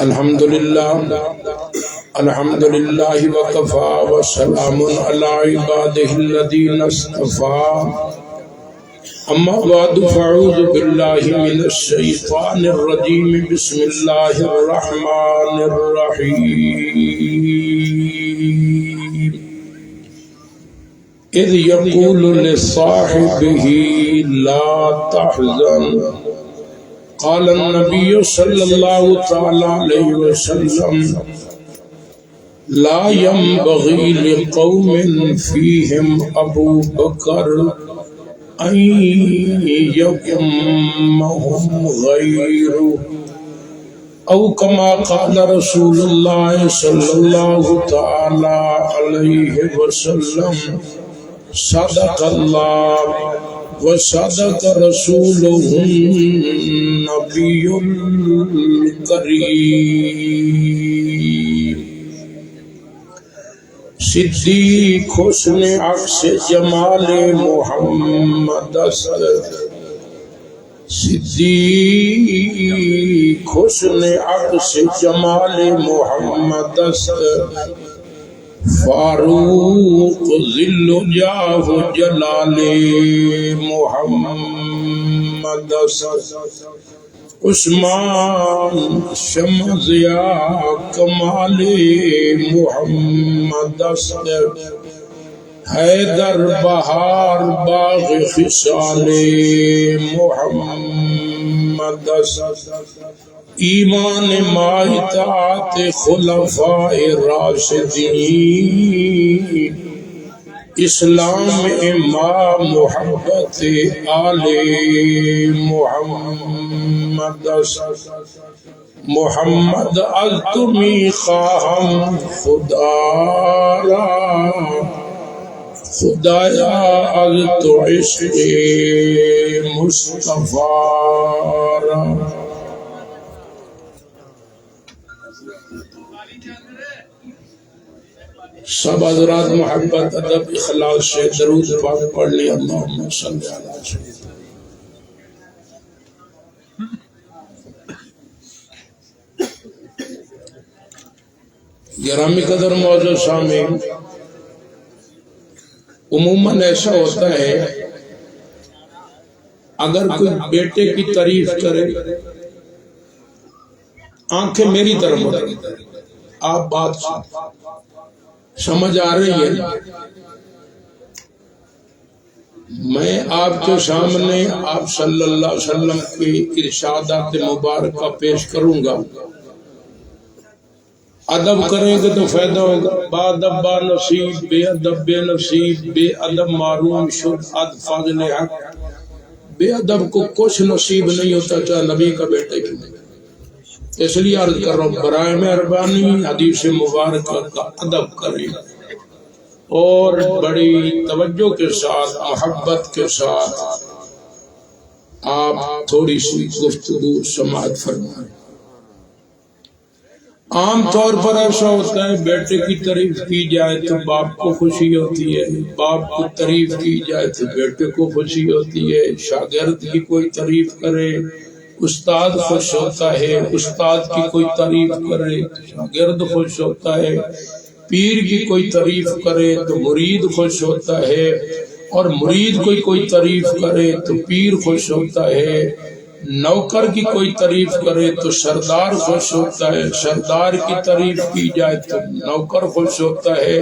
الحمد لله وكفى وسلام على عباده الذين اصطفى اما بعد فاعوذ بالله من الشيطان الرجيم بسم الله الرحمن الرحيم اذ يقول لصاحبه لا تحزن قال النبي صلى الله تعالى عليه وسلم لا ينبغي لقوم فيهم أبو بكر أن يؤمهم غيره أو كما قال رسول الله صلى الله تعالى عليه وسلم صدق الله وصدق رسوله النبي الكريم صدیق حسن عکس جمال محمد صدیق حسن عکس جمال محمد فاروق ذل جاہ جلال محمد عثمان شمع ضیاء کمال محمد حیدر بہار باغ خصال محمد ایمان ما اطاعت خلفاء راشدین اسلام ما محبت آل محمد محمد از تمی خواہم خدا را خدایا از تو عشق مصطفیٰ را سب حضرات محبت ادب اخلاص سے درود پاک پڑھ لی اللہم صلی اللہ علیہ وسلم. گرامی قدر معزز سامعین، عموماً ایسا ہوتا ہے اگر کوئی بیٹے کی تعریف کرے آنکھیں میری طرف ہوتی، آپ بات سمجھ آ رہی ہے؟ میں آپ کے سامنے آپ صلی اللہ علیہ وسلم کی ارشادات مبارکہ پیش کروں گا. ادب کریں گے تو فائدہ ہوگا. با ادب با نصیب، بے ادب بے نصیب، بے ادب معروم شد اد فاضل حق. بے ادب کو کچھ نصیب نہیں ہوتا چاہے نبی کا بیٹے کی. اس لیے عرض کر رہا ہوں برائے مہربانی حدیث مبارکہ کا ادب کریں اور بڑی توجہ کے ساتھ محبت کے ساتھ آپ تھوڑی سی گفتگو سماعت فرمائیں. عام طور پر ایسا ہوتا ہے بیٹے کی تعریف کی جائے تو باپ کو خوشی ہوتی ہے، باپ کو تعریف کی جائے تو بیٹے کو خوشی ہوتی ہے. شاگرد کی کوئی تعریف کرے استاد خوش ہوتا ہے، استاد کی کوئی تعریف کرے شاگرد خوش ہوتا ہے، پیر کی کوئی تعریف کرے تو مرید خوش ہوتا ہے، اور مرید کوئی تعریف کرے تو پیر خوش ہوتا ہے. نوکر کی کوئی تعریف کرے تو سردار خوش ہوتا ہے، سردار کی تعریف کی جائے تو نوکر خوش ہوتا ہے.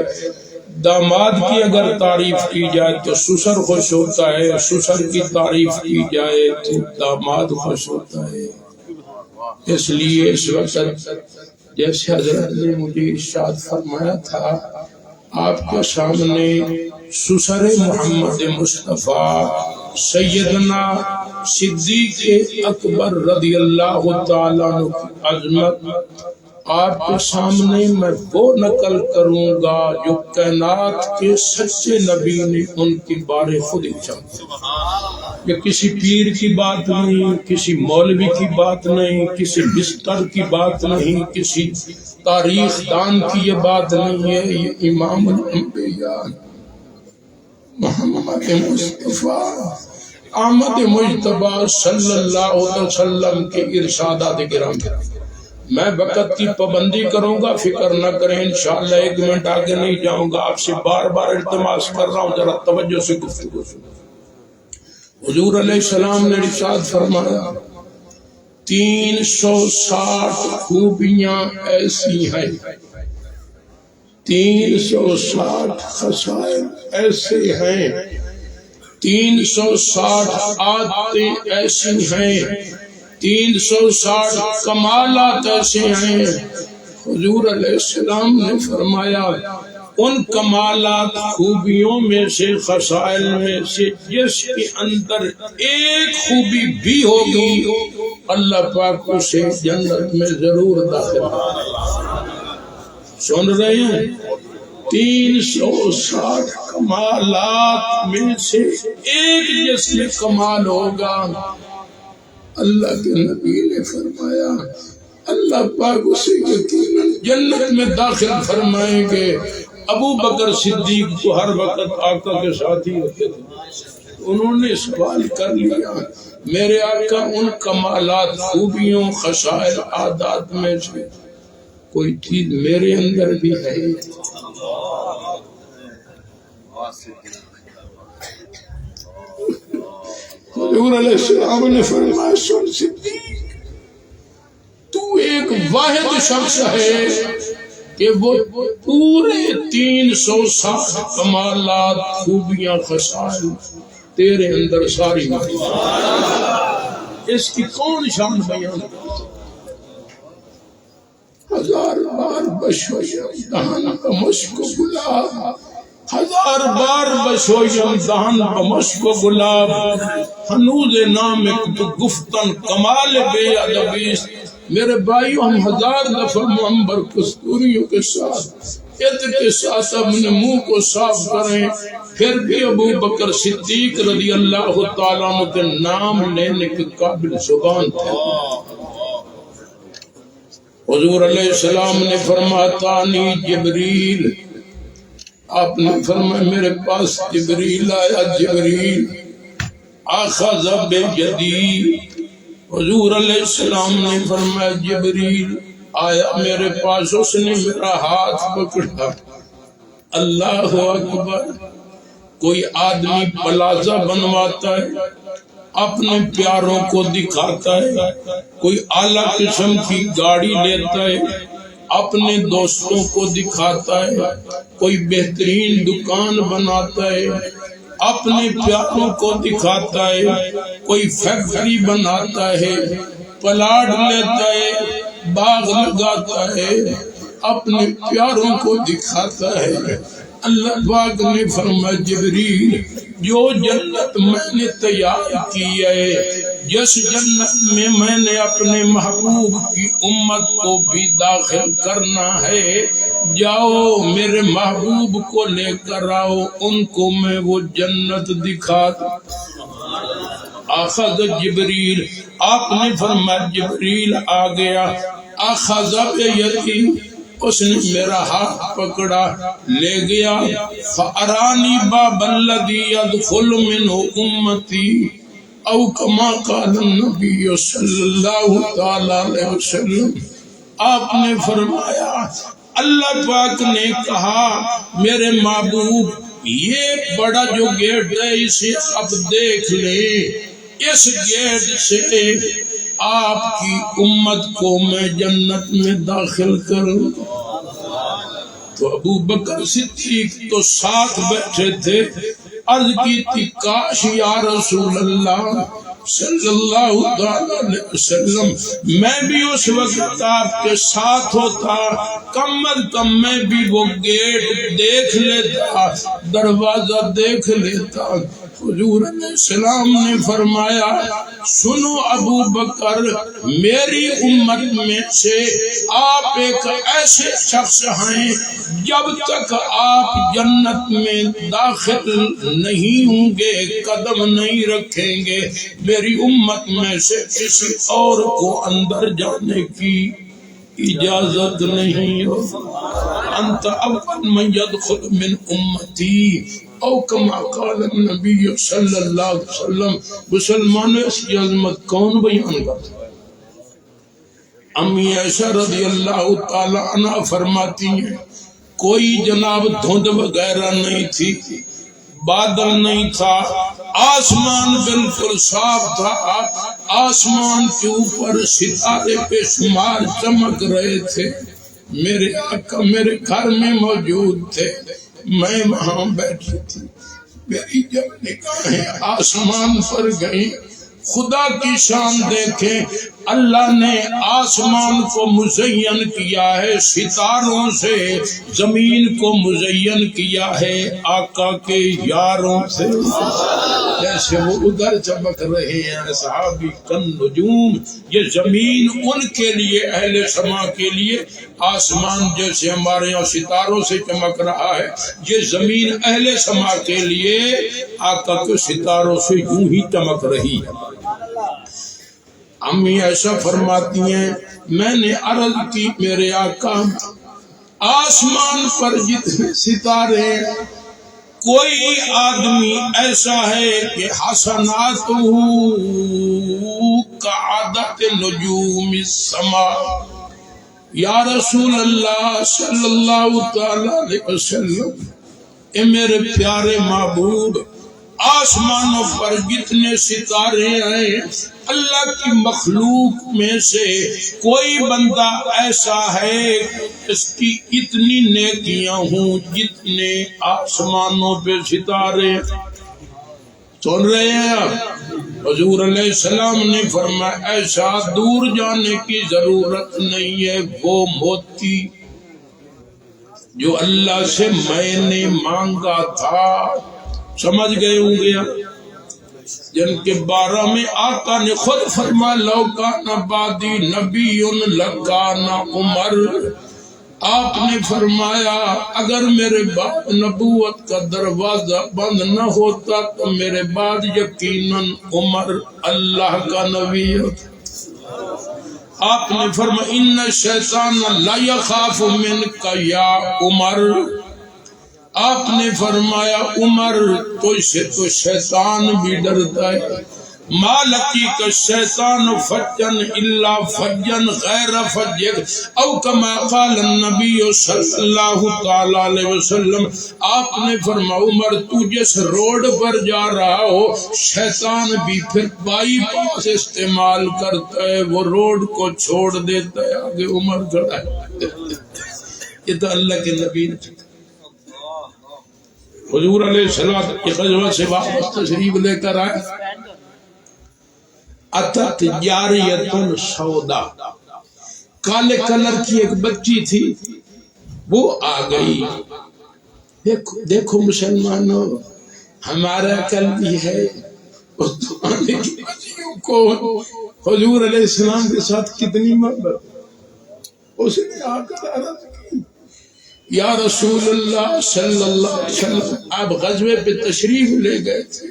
داماد کی اگر تعریف کی جائے تو سسر خوش ہوتا ہے، سسر کی تعریف کی جائے تو داماد خوش ہوتا ہے. اس لیے اس وقت جیسے حضرت نے مجھے ارشاد فرمایا تھا آپ کے سامنے سسر محمد مصطفیٰ سیدنا صدیق اکبر رضی اللہ تعالیٰ عنہ کی عظمت آپ کے سامنے میں وہ نقل کروں گا جو کائنات کے سچے نبی نے ان کی بارے خود ارشاد. یہ کسی پیر کی بات نہیں، کسی مولوی کی بات نہیں، کسی بستر کی بات نہیں، کسی تاریخ دان کی یہ بات نہیں ہے. یہ امام الانبیاء محمد مصطفیٰ احمد مجتبی صلی اللہ علیہ وسلم کے ارشادات کرام میں وقت کی پابندی کروں گا، فکر نہ کریں، انشاءاللہ 1 منٹ آگے نہیں جاؤں گا، آپ سے بار بار التماس کر رہا ہوں، ذرا توجہ سے گفتگو سنو۔ حضور علیہ السلام نے ارشاد فرمایا 360 خوبیاں ایسی ہیں، 360 خصائل ایسے ہیں، 360 عادتیں ایسی ہیں، 360 کمالات ایسے ہیں۔ حضور علیہ السلام نے فرمایا ان کمالات خوبیوں میں سے، خصائل میں سے جس کے اندر ایک خوبی بھی ہوگی اللہ پاک اسے جنت میں ضرور داخل کرے۔ سن رہے ہیں؟ 360 کمالات میں سے ایک جس میں کمال ہوگا، اللہ کے نبی نے فرمایا اللہ پاک اسے یقیناً جنت میں داخل فرمائیں گے۔ ابو بکر صدیق کو ہر وقت آقا کے ساتھ ہی ہوتے تھے، انہوں نے سوال کر لیا میرے آقا ان کمالات، خوبیوں، خصائل، عادات میں سے کوئی چیز میرے اندر بھی ہے؟ حضور علیہ السلام نے فرمایا سن صدیق، تو ایک واحد شخص ہے کہ وہ پورے 360 کمالات، خوبیاں، خصائل تیرے اندر ساری موجود۔ اس کی کون شان بیان کرتا؟ 1000 بار بشویم دہن بمشک و گلاب، 1000 بار بشویم دہن بمشک و گلاب، ہنوز نامک تو گفتن کمال بے ادبیست۔ میرے بھائیو، ہم 1000 دفعہ معمبر کستوریوں کے ساتھ عطر کے ساتھ اپنے منہ کو صاف کریں، پھر بھی ابو بکر صدیق رضی اللہ تعالیٰ عنہ کے نام لینے کے قابل زبان تھے۔ حضور علیہ السلام نے فرمایا تانی جبریل، آپ نے فرمایا میرے پاس جبریل آیا، جبریل اخذ بیدی، حضور علیہ السلام نے فرمایا جبریل آیا میرے پاس، اس نے میرا ہاتھ پکڑا۔ اللہ اکبر! کوئی آدمی پلازہ بنواتا ہے، اپنے پیاروں کو دکھاتا ہے، کوئی اعلیٰ قسم کی گاڑی لیتا ہے، اپنے دوستوں کو دکھاتا ہے، کوئی بہترین دکان بناتا ہے، اپنے پیاروں کو دکھاتا ہے، کوئی فیکٹری بناتا ہے، پلاٹ لیتا ہے، باغ لگاتا ہے، اپنے پیاروں کو دکھاتا ہے۔ اللہ پاک نے فرمایا جبریل، جو جنت میں نے تیار کی ہے، جس جنت میں نے اپنے محبوب کی امت کو بھی داخل کرنا ہے، جاؤ میرے محبوب کو لے کر آؤ، ان کو میں وہ جنت دکھا دوں۔ اخذ جبریل، آپ نے فرمایا جبریل آ گیا، اخذ بیدی، اس نے میرا ہاتھ پکڑا لے گیا، فارانی باب الذی يدخل منه امتی، او کما قال النبی صلی اللہ تعالی علیہ وسلم۔ آپ نے فرمایا اللہ پاک نے کہا میرے محبوب یہ بڑا جو گیٹ ہے اسے اب دیکھ لیں، اس گیٹ سے آپ کی امت کو میں جنت میں داخل کروں۔ تو ابو بکر صدیق تو ساتھ بیٹھے تھے، عرض کی تھی کاش یا رسول اللہ صلی اللہ علیہ وسلم میں بھی اس وقت آپ کے ساتھ ہوتا، کم از کم میں بھی وہ گیٹ دیکھ لیتا، دروازہ دیکھ لیتا۔ حضور علیہ السلام نے فرمایا سنو ابو بکر، میری امت میں سے آپ ایک ایسے شخص ہیں جب تک آپ جنت میں داخل نہیں ہوں گے، قدم نہیں رکھیں گے، میری امت میں سے کسی اور کو اندر جانے کی اجازت نہیں ہو۔ انت اول من يدخل من امتی، او کما قال النبی صلی اللہ علیہ وسلم۔ مسلمانوں اس کی عظمت کون بیان کرتا ہے؟ امی عائشہ رضی اللہ تعالی عنہ فرماتی ہیں کوئی جناب دھند وغیرہ نہیں تھی، بادل نہیں تھا، آسمان بالکل صاف تھا، آسمان کے اوپر ستارے بے شمار چمک رہے تھے، میرے آقا میرے گھر میں موجود تھے، میں وہاں بیٹھی تھی، میری جب نگاہیں آسمان پر گئی، خدا کی شان دیکھیں، اللہ نے آسمان کو مزین کیا ہے ستاروں سے، زمین کو مزین کیا ہے آقا کے یاروں سے، جیسے وہ ادھر چمک رہے ہیں صحابی کن نجوم، یہ زمین ان کے لیے اہل سما کے لیے، آسمان جیسے ہمارے یہاں ستاروں سے چمک رہا ہے، یہ زمین اہل سما کے لیے آقا کے ستاروں سے یوں ہی چمک رہی ہے۔ امی ایسا فرماتی ہیں میں نے عرض کی میرے آقا آسمان پر جتنے ستارے کوئی آدمی ایسا ہے کہ حسناتہ کعدد نجوم السماء، یا رسول اللہ صلی اللہ تعالی علیہ وسلم، اے میرے پیارے محبوب، آسمانوں پر جتنے ستارے ہیں اللہ کی مخلوق میں سے کوئی بندہ ایسا ہے اس کی اتنی نیکیاں ہوں جتنے آسمانوں پہ ستارے۔ سن رہے ہیں آپ؟ حضور علیہ السلام نے فرمایا ایسا دور جانے کی ضرورت نہیں ہے، وہ موتی جو اللہ سے میں نے مانگا تھا، سمجھ گئے ہوں گے جن کے بارے میں آقا نے خود فرمایا لو کان بعدی نبی لکان عمر، آپ نے فرمایا اگر میرے بعد نبوت کا دروازہ بند نہ ہوتا تو میرے بعد یقیناً عمر اللہ کا نبی ہوتا۔ آپ نے فرمایا ان الشیطان لا یخاف منک یا عمر، آپ نے فرمایا عمر تو سے تو شیطان بھی ڈرتا ہے، مالکی کا شیطان فجن الا فجن غیر فجر او کما قال النبی صلی اللہ تعالی علیہ وسلم، آپ نے فرمایا عمر تو جس روڈ پر جا رہا ہو شیطان بھی پھر بائی پاس استعمال کرتا ہے، وہ روڈ کو چھوڑ دیتا ہے، آگے عمر کھڑا ہے۔ یہ تو اللہ کے نبی نے حضور علیہ السلام کی غزوہ سے واپس تشریف لے کر آئے، اتت جاریۃ سودا، کالے کلر کی ایک بچی تھی، وہ آ گئی، دیکھو مسلمانوں ہمارا کل بھی ہے، اس زمانے کی بچیوں کو حضور علیہ السلام کے ساتھ کتنی محبت، اس نے آ کر عرض کی یا رسول اللہ صلی اللہ علیہ وسلم آپ غزوے پہ تشریف لے گئے تھے،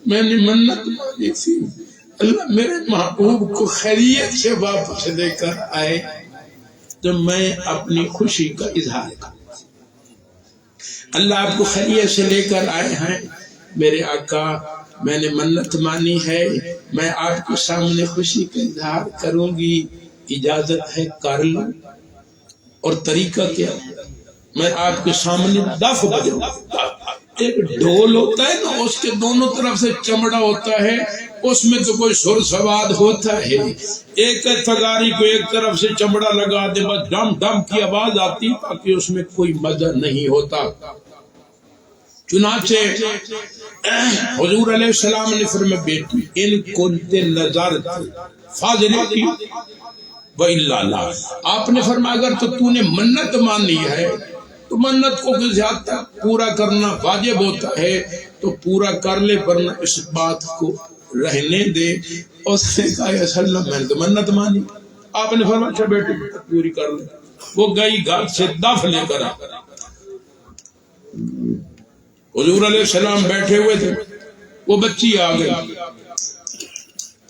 میں نے منت مانی تھی اللہ میرے محبوب کو خیریت سے واپس لے کر آئے تو میں اپنی خوشی کا اظہار کروں، اللہ آپ کو خیریت سے لے کر آئے ہیں میرے آقا، میں نے منت مانی ہے میں آپ کے سامنے خوشی کا اظہار کروں گی، اجازت ہے کر لوں؟ اور طریقہ کیا، میں آپ کے سامنے دف بجاؤں، ایک ڈھول ہوتا ہے نا اس کے دونوں طرف سے چمڑا ہوتا ہے، اس میں تو کوئی سر سواد ہوتا ہے، ایک تھگاری کو ایک طرف سے چمڑا لگا دے بس ڈم ڈم کی آواز آتی تاکہ اس میں کوئی مزہ نہیں ہوتا۔ چنانچہ حضور علیہ السلام نے فرمایا بیٹی ان کنت نظرت فاضلتی وَإِلَّا لَا، آپ نے فرمایا اگر تو نے منت مانی ہے تو منت کو کسی حد تک پورا کرنا واجب ہوتا ہے تو پورا کر لے، ورنہ اس بات کو رہنے دے۔ اس نے کہا یا صلی اللہ میں نے تو منت مانی، آپ نے فرمایا اچھا بیٹی پوری کر لے، وہ گئی گھر سے دف لے کر آ، حضور علیہ السلام بیٹھے ہوئے تھے، وہ بچی آ گئی،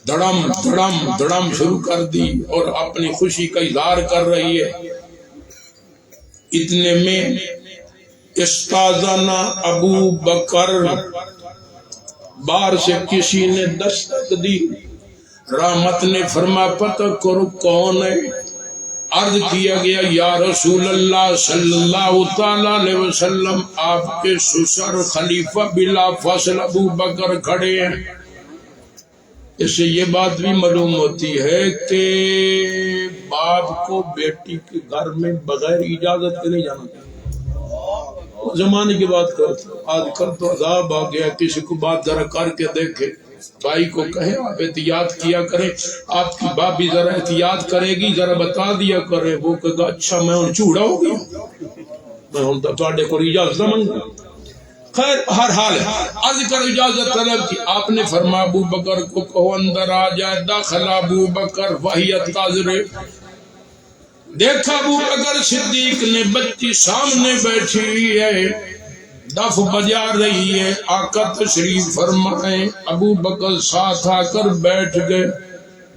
دڑم دڑم دڑم شروع کر دی اور اپنی خوشی کا اظہار کر رہی ہے، اتنے میں استاذنا ابو بکر، باہر سے کسی نے دستک دی، رحمت نے فرما پتہ کرو کون ہے؟ عرض کیا گیا یا رسول اللہ صلی اللہ تعالی علیہ وسلم آپ کے سسر خلیفہ بلا فاصل ابو بکر کھڑے ہیں۔ اس سے یہ بات بھی معلوم ہوتی ہے کہ باپ کو بیٹی کے گھر میں بغیر اجازت کے نہیں جانا چاہیے۔ زمانے کی بات کرتے آج کل تو عذاب آ گیا، کسی کو بات ذرا کر کے دیکھے، بھائی کو کہے آپ احتیاط کیا کریں، آپ کی باپ بھی ذرا احتیاط کرے گی، ذرا بتا دیا کرے۔ وہ کہے گا اچھا میں ہوں چوڑا ہو گیا، میں ہوں تو کو اجازت نہ منگا۔ خیر ہر حال ہے، عرض کر اجازت طلب کی۔ آپ نے فرما ابو بکر کو کہو اندر آ جائے۔ داخل ابو بکر وہی تاجر، دیکھا ابو بکر صدیق نے بچی سامنے بیٹھی ہوئی ہے، دف بجا رہی ہے۔ آقا تشریف فرمائے، ابو بکر ساتھ آ کر بیٹھ گئے،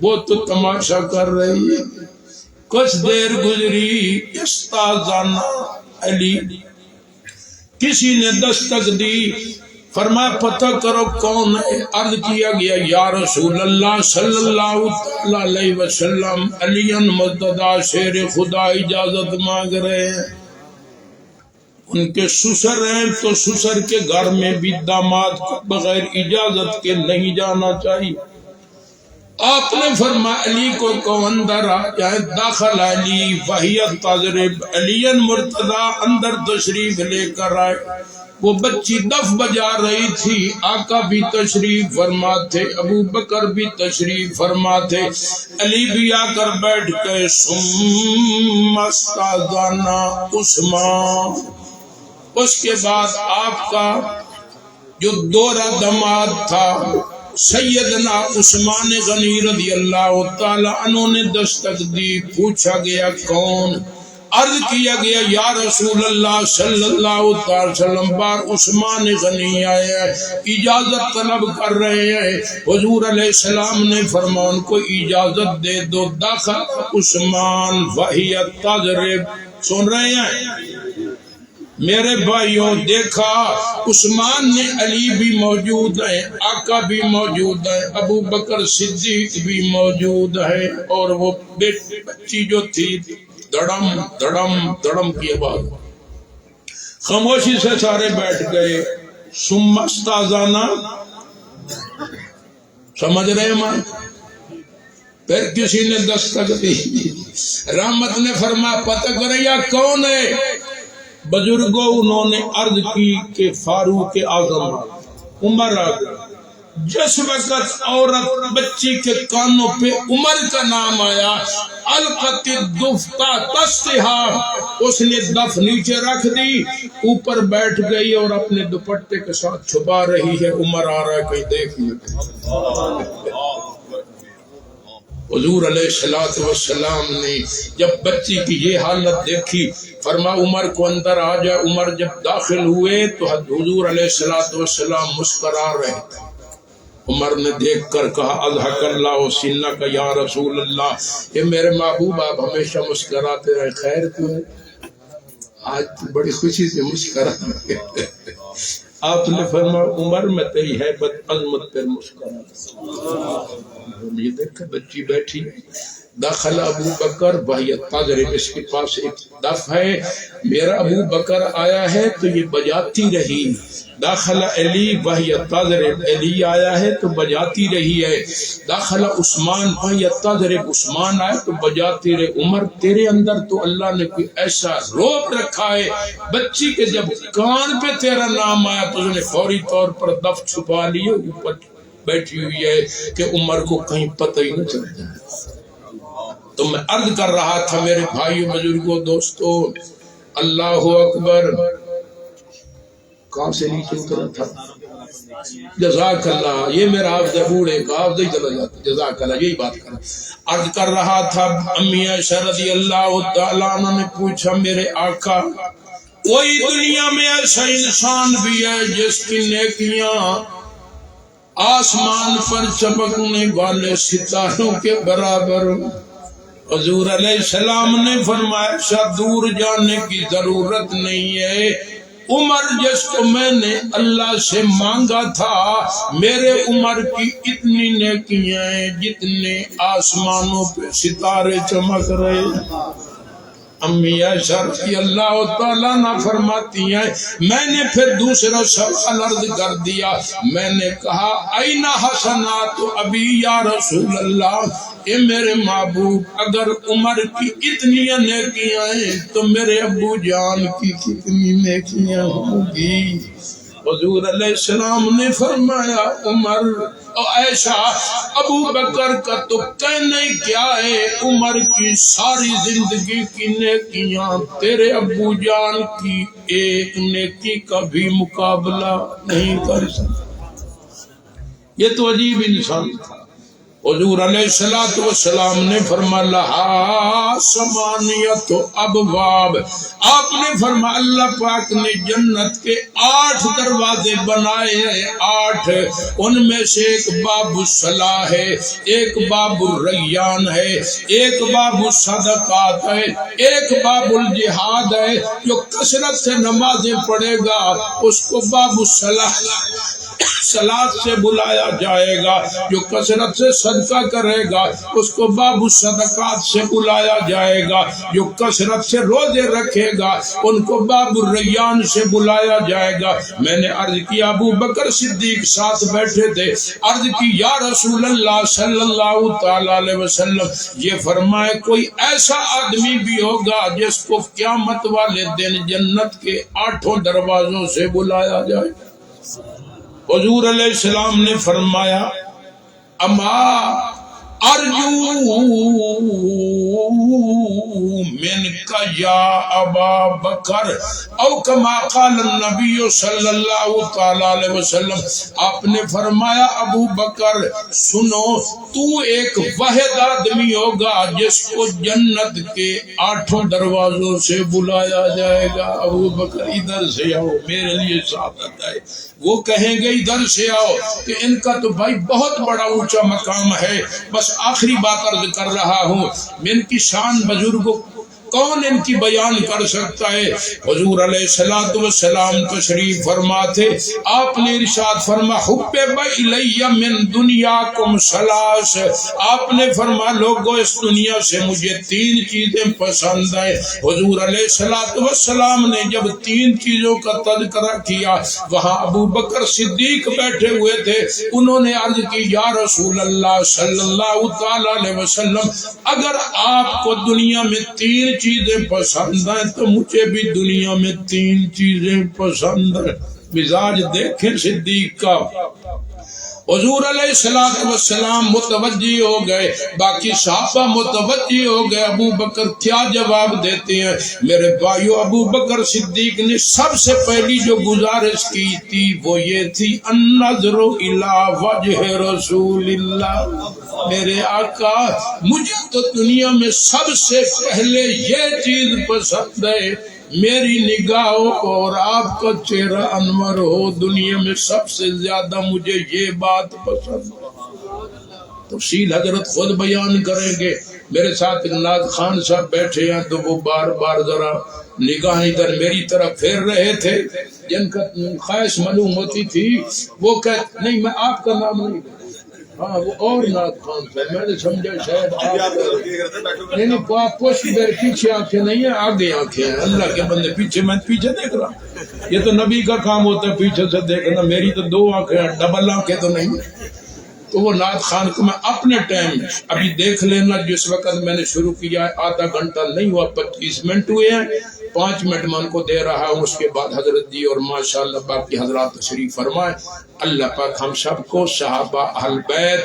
وہ تو تماشا کر رہی ہے۔ کچھ دیر گزری، استاذانہ علی کسی نے دستک دی، فرمایا پتہ کرو کون ہے؟ عرض کیا گیا یا رسول اللہ صلی اللہ علیہ وسلم علی مرتضی شیر خدا اجازت مانگ رہے ہیں۔ ان کے سسر ہیں تو سسر کے گھر میں بھی داماد کو بغیر اجازت کے نہیں جانا چاہیے۔ آپ نے فرمایا علی کو کہو اندر آ جائے۔ داخل علی وہی تضرب، علی مرتضی اندر تشریف لے کر آئے۔ وہ بچی دف بجا رہی تھی، آقا بھی تشریف فرما تھے، ابو بکر بھی تشریف فرما تھے، علی بھی آ کر بیٹھ گئے۔ ثم استاذنا عثمان، اس کے بعد آپ کا جو دورہ دماد تھا سیدنا عثمان غنی رضی اللہ تعالی عنہ نے دستک دی۔ پوچھا گیا کون؟ عرض کیا گیا یا رسول اللہ صلی اللہ تعالی وسلم بار عثمان غنی آئے ہیں، اجازت طلب کر رہے ہیں۔ حضور علیہ السلام نے فرمایا ان کو اجازت دے دو۔ داخل عثمان وہی تضرب، سن رہے ہیں میرے بھائیوں؟ دیکھا عثمان نے، علی بھی موجود ہے، آقا بھی موجود ہے، ابو بکر صدیق بھی موجود ہے، اور وہ بچی جو تھی دڑم دڑم دڑم کی آواز، خاموشی سے سارے بیٹھ گئے۔ ثم استاذنا، سمجھ رہے ہیں؟ پھر کسی نے دستک دی، رحمت نے فرمایا پتہ کرے یا کون ہے؟ بزرگوں انہوں نے عرض کی کہ فاروق اعظم عمر آ گئے۔ جس وقت عورت بچی کے کانوں پہ عمر کا نام آیا، القت الدفتہ تستہا، اس نے دف نیچے رکھ دی، اوپر بیٹھ گئی اور اپنے دوپٹے کے ساتھ چھپا رہی ہے۔ عمر آ رہا ہے کہیں دیکھ لیں۔ حضور علیہ السلام نے جب بچی کی یہ حالت دیکھی، فرما عمر کو اندر آ جائے۔ عمر جب داخل ہوئے تو حضور علیہ السلام مسکرا رہے تھے۔ عمر نے دیکھ کر کہا اضحک اللہ سنک یا رسول اللہ، یہ میرے محبوب آپ ہمیشہ مسکراتے رہے، خیر کیوں ہے؟ آج تو بڑی خوشی سے مسکرا رہے۔ آپ نے فرمایا عمر میں تیری ہیبت عظمت پر مسکرا۔ یہ دیکھ بچی بیٹھی، داخل ابو بکر وہی تضرب، اس کے پاس ایک دف ہے، میرا ابو بکر آیا ہے تو یہ بجاتی رہی۔ داخل علی وہی تضرب، علی آیا ہے تو بجاتی رہی ہے۔ داخل عثمان وہی تضرب، عثمان آیا تو بجاتی رہے۔ عمر تیرے اندر تو اللہ نے کوئی ایسا روب رکھا ہے، بچی کے جب کان پہ تیرا نام آیا تو اس نے فوری طور پر دف چھپا لیے، اوپر بیٹھی ہوئی ہے کہ عمر کو کہیں پتہ ہی نہ چل جائے۔ تو میں عرض کر رہا تھا میرے بھائیوں بزرگوں دوستوں، اللہ اکبر، کہاں سے نیچے اترا تھا؟ جزاک اللہ، یہ میرا حافظ بوڑھے کا حافظ ہی چلا جاتا، جزاک اللہ، یہی بات کر عرض کر رہا تھا۔ امی عائشہ رضی اللہ تعالیٰ عنہ نے پوچھا میرے آقا کوئی دنیا میں ایسا انسان بھی ہے جس کی نیکیاں آسمان پر چمکنے والے ستاروں کے برابر؟ حضور علیہ السلام نے فرمایا دور جانے کی ضرورت نہیں ہے، عمر جس کو میں نے اللہ سے مانگا تھا، میرے عمر کی اتنی نیکیاں ہیں جتنے آسمانوں پہ ستارے چمک رہے۔ امی عائشہ رضی اللہ تعالیٰ عنہ فرماتی ہیں میں نے پھر دوسرا سوال عرض کر دیا، میں نے کہا این حسنات ابی یا رسول اللہ، اے میرے محبوب اگر عمر کی اتنی نیکیاں ہیں تو میرے ابو جان کی کتنی نیکیاں ہوں گی؟ حضور علیہ السلام نے فرمایا عمر اور عائشہ ابو بکر کا تو کہنا ہی کیا ہے، عمر کی ساری زندگی کی نیکیاں تیرے ابو جان کی ایک نیکی کا بھی مقابلہ نہیں کر سکتا۔ یہ تو عجیب انسان تھا۔ حضور علیہ السلام نے فرمایا لہا ثمانیۃ ابواب، آپ نے فرمایا اللہ پاک نے جنت کے 8 دروازے بنائے ہیں، 8 ان میں سے ایک باب الصلاح ہے، ایک باب الریان ہے، ایک باب الصدقات ہے، ایک باب الجہاد ہے۔ جو کثرت سے نمازیں پڑھے گا اس کو باب الصلاح صلاۃ سے بلایا جائے گا، جو کثرت سے صدقہ کرے گا اس کو باب الصدقات سے بلایا جائے گا، جو کثرت سے روزے رکھے گا ان کو باب الریان سے بلایا جائے گا۔ میں نے عرض کیا ابو بکر صدیق ساتھ بیٹھے تھے، عرض کی یا رسول اللہ صلی اللہ تعالی علیہ وسلم یہ فرمائے کوئی ایسا آدمی بھی ہوگا جس کو قیامت والے دن جنت کے 8 دروازوں سے بلایا جائے؟ حضور علیہ السلام نے فرمایا اما ارجو منک یا ابا بکر او کما قال النبی صلی اللہ تعالی علیہ وسلم، آپ نے فرمایا ابو بکر سنو تو ایک واحد آدمی ہوگا جس کو جنت کے 8 دروازوں سے بلایا جائے گا۔ ابو بکر ادھر سے آؤ، میرے لیے سعادت ہے۔ وہ کہیں گے ادھر سے آؤ کہ ان کا تو بھائی بہت بڑا اونچا مقام ہے۔ بس آخری بات عرض کر رہا ہوں، ان کی شان بزرگوں کون ان کی بیان کر سکتا ہے؟ حضور علیہ السلام تشریف فرما تھے، آپ نے ارشاد فرما حبب الی من دنیاکم ثلاث، آپ نے فرما لوگوں اس دنیا سے مجھے 3 چیزیں پسند ہیں۔ حضور علیہ السلام نے جب 3 چیزوں کا تذکرہ کیا، وہاں ابو بکر صدیق بیٹھے ہوئے تھے، انہوں نے عرض کی یا رسول اللہ صلی اللہ تعالی علیہ وسلم اگر آپ کو دنیا میں 3 چیزیں پسند ہیں تو مجھے بھی دنیا میں 3 چیزیں پسند ہیں۔ مزاج دیکھیں صدیق کا۔ حضور علیہ السلام متوجہ ہو گئے، باقی صحابہ متوجہ ہو گئے، ابو بکر کیا جواب دیتے ہیں؟ میرے بھائیو ابو بکر صدیق نے سب سے پہلی جو گزارش کی تھی وہ یہ تھی النظر الی وجہ رسول اللہ، میرے آقا مجھے تو دنیا میں سب سے پہلے یہ چیز پسند ہے، میری نگاہوں اور آپ کا چہرہ انور ہو، دنیا میں سب سے زیادہ مجھے یہ بات پسند ہے۔ تفصیل حضرت خود بیان کریں گے۔ میرے ساتھ ناز خان صاحب بیٹھے ہیں تو وہ بار بار ذرا نگاہ ادھر میری طرف پھیر رہے تھے، جن کا خواہش معلوم ہوتی تھی وہ کہتے نہیں میں آپ کا نام نہیں، ہاں وہ اور ناز خان صاحب، میں نے سمجھا شاید آپ نہیں پوش میرے پیچھے آنکھیں نہیں ہیں آگے آنکھیں ہیں، اللہ کے بندے پیچھے میں پیچھے دیکھ رہا، یہ تو نبی کا کام ہوتا ہے پیچھے سے دیکھنا، میری تو 2 آنکھیں ہیں، ڈبل آنکھیں تو نہیں۔ تو وہ نعت خان کو میں اپنے ٹائم ابھی دیکھ لینا، جس وقت میں نے شروع کیا ہے آدھا گھنٹہ نہیں ہوا، 25 منٹ ہوئے ہیں، 5 منٹ میں ان کو دے رہا ہوں، اس کے بعد حضرت جی اور ماشاءاللہ باقی حضرات تشریف فرمائیں۔ اللہ پاک ہم سب کو صحابہ اہل بیت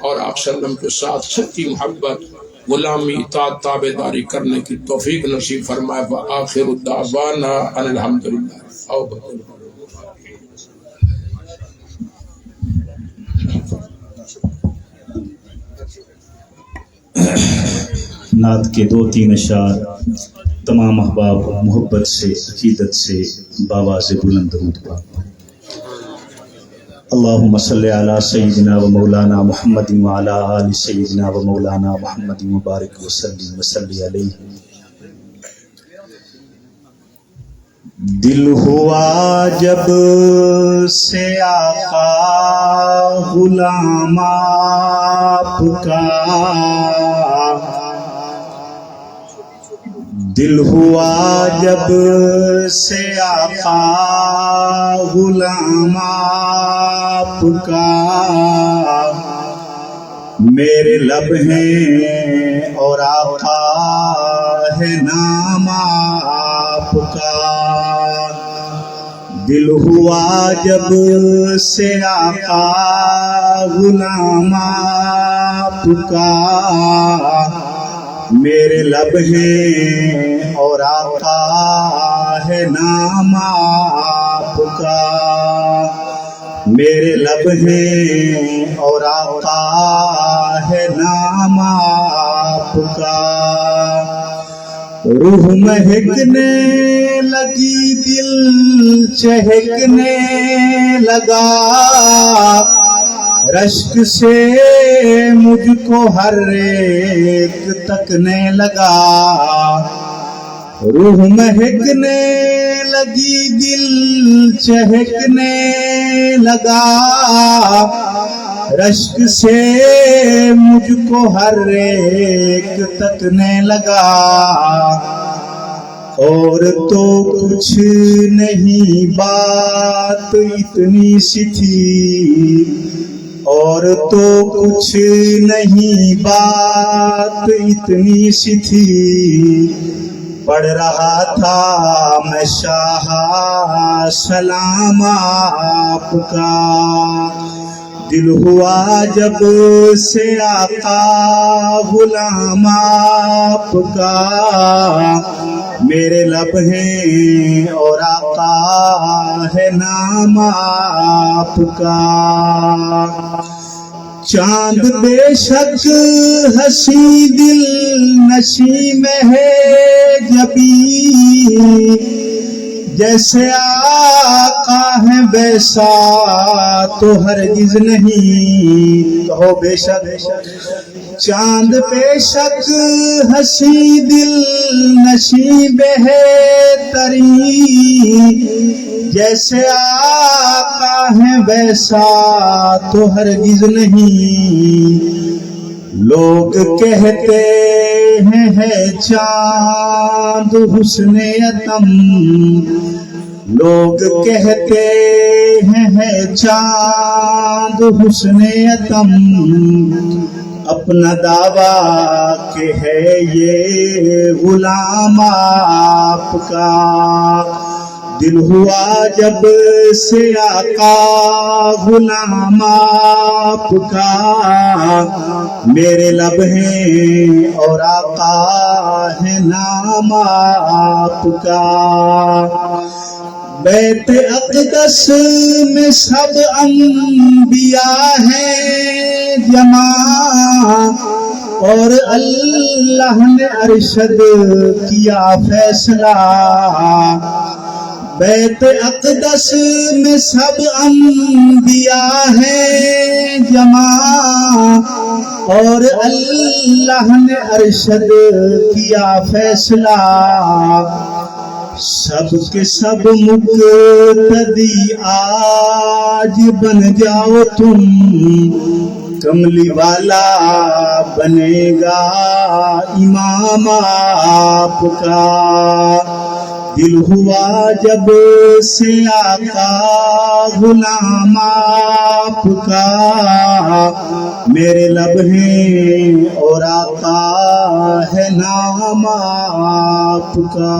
اور آپ صلی اللہ علیہ وسلم کے ساتھ سچی محبت، غلامی، اطاعت، تابعداری کرنے کی توفیق نصیب فرمائے۔ وآخر الدعوانا ان الحمدللہ۔ آؤ بکر نعت کے 2-3 اشعار تمام احباب محبت سے عقیدت سے باواز بلند درود پاک۔ اللہم صلی علی سیدنا و مولانا محمد وعلی آل سیدنا و مولانا محمد مبارک وسلم وصلی علیہ۔ دل ہوا جب سے آقا غلام آپ کا، دل ہوا جب سے آقا غلام آپ کا، میرے لب ہیں اور آقا ہے نام آپ کا، دل ہوا جب سے آقا غلام آپ کا، میرے لب ہیں اور آقا ہے نام آپ کا، میرے لب ہیں اور آقا ہے نام آپ کا، روح مہکنے لگی دل چہکنے لگا، رشک سے مجھ کو ہر ایک تکنے لگا، روح مہکنے لگی دل چہکنے لگا، رشک سے مجھ کو ہر ایک تکنے لگا، اور تو کچھ نہیں بات اتنی سی تھی، اور تو کچھ نہیں بات اتنی سی تھی، پڑھ رہا تھا میں شاہ سلام آپ کا، دل ہوا جب سے آقا غلام آپ کا، میرے لب ہیں اور آقا ہے نام آپ کا، چاند بے شک ہنسی دل نشی میں ہے جبھی، جیسے آقا ہے ویسا تو ہرگز نہیں، کہو بے شک، چاند بے شک ہنسی دل نشی بہتری، جیسے آقا ہے ویسا تو ہرگز نہیں، لوگ کہتے ہیں ہے چاند حسن عتم، لوگ کہتے ہیں ہے چاند حسن عتم، اپنا دعویٰ کہ ہے یہ غلام آپ کا، دل ہوا جب سے آقا غلام آپ کا، میرے لب ہیں اور آقا ہے نام آپ کا، بیت اقدس میں سب انبیاء ہیں جمع، اور اللہ نے ارشد کیا فیصلہ، بیت اقدس میں سب انبیاء ہیں جمع، اور اللہ نے ارشد کیا فیصلہ، سب کے سب مقتدی آج بن جاؤ تم، کملی والا بنے گا امام آپ کا، دل ہوا جب سے آقا غلام آپ کا، میرے لب ہیں اور آقا ہے نام آپ کا۔